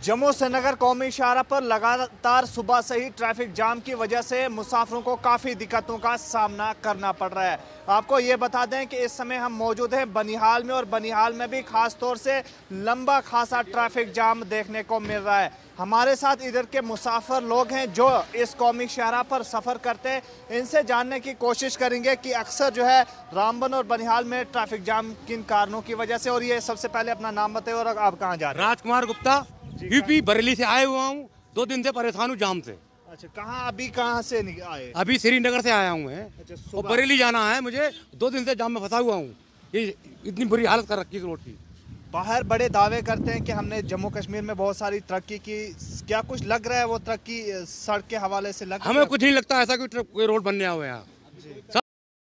जम्मू श्रीनगर कौमी शाहराह पर लगातार सुबह से ही ट्रैफिक जाम की वजह से मुसाफिरों को काफ़ी दिक्कतों का सामना करना पड़ रहा है। आपको ये बता दें कि इस समय हम मौजूद हैं बनिहाल में, और बनिहाल में भी खास तौर से लंबा खासा ट्रैफिक जाम देखने को मिल रहा है। हमारे साथ इधर के मुसाफिर लोग हैं जो इस कौमी शाहराह पर सफ़र करते हैं। इनसे जानने की कोशिश करेंगे कि अक्सर जो है रामबन और बनिहाल में ट्रैफिक जाम किन कारणों की वजह से। और ये सबसे पहले अपना नाम बताइए और आप कहाँ जा रहे हैं? राजकुमार गुप्ता, यूपी बरेली से आए हुआ हूँ। 2 दिन से परेशान हूँ जाम से। अच्छा, कहाँ से आए? अभी श्रीनगर से आया हूँ मैं। अच्छा, और बरेली जाना है मुझे। 2 दिन से जाम में फंसा हुआ हूँ। ये इतनी बुरी हालत कर रखी है रोड की। बाहर बड़े दावे करते हैं कि हमने जम्मू कश्मीर में बहुत सारी तरक्की की। क्या कुछ लग रहा है वो तरक्की सड़क के हवाले से लग? हमें कुछ नहीं लगता ऐसा कोई रोड बनने हुआ है यहाँ। सब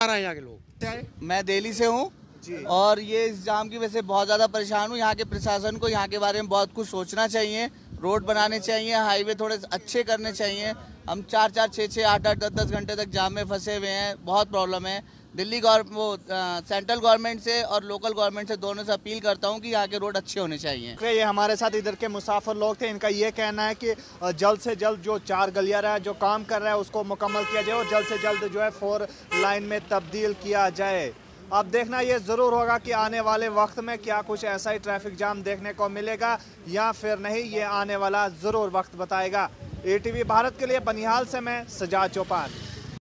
आ रहे हैं यहाँ के लोग। मैं दिल्ली से हूँ और ये इस जाम की वजह से बहुत ज़्यादा परेशान हूँ। यहाँ के प्रशासन को यहाँ के बारे में बहुत कुछ सोचना चाहिए। रोड बनाने चाहिए, हाईवे थोड़े अच्छे करने चाहिए। हम 4-4, 6-6, 8-8, 10-10 घंटे तक जाम में फंसे हुए हैं। बहुत प्रॉब्लम है। दिल्ली सेंट्रल गवर्नमेंट से और लोकल गवर्नमेंट से दोनों से अपील करता हूँ कि यहाँ के रोड अच्छे होने चाहिए। ये हमारे साथ इधर के मुसाफिर लोग थे। इनका ये कहना है कि जल्द से जल्द जो 4 गलियारा जो काम कर रहा है उसको मुकम्मल किया जाए और जल्द से जल्द जो है 4 लाइन में तब्दील किया जाए। अब देखना ये ज़रूर होगा कि आने वाले वक्त में क्या कुछ ऐसा ही ट्रैफिक जाम देखने को मिलेगा या फिर नहीं, ये आने वाला ज़रूर वक्त बताएगा। ATV भारत के लिए बनिहाल से मैं सजाद चौपान।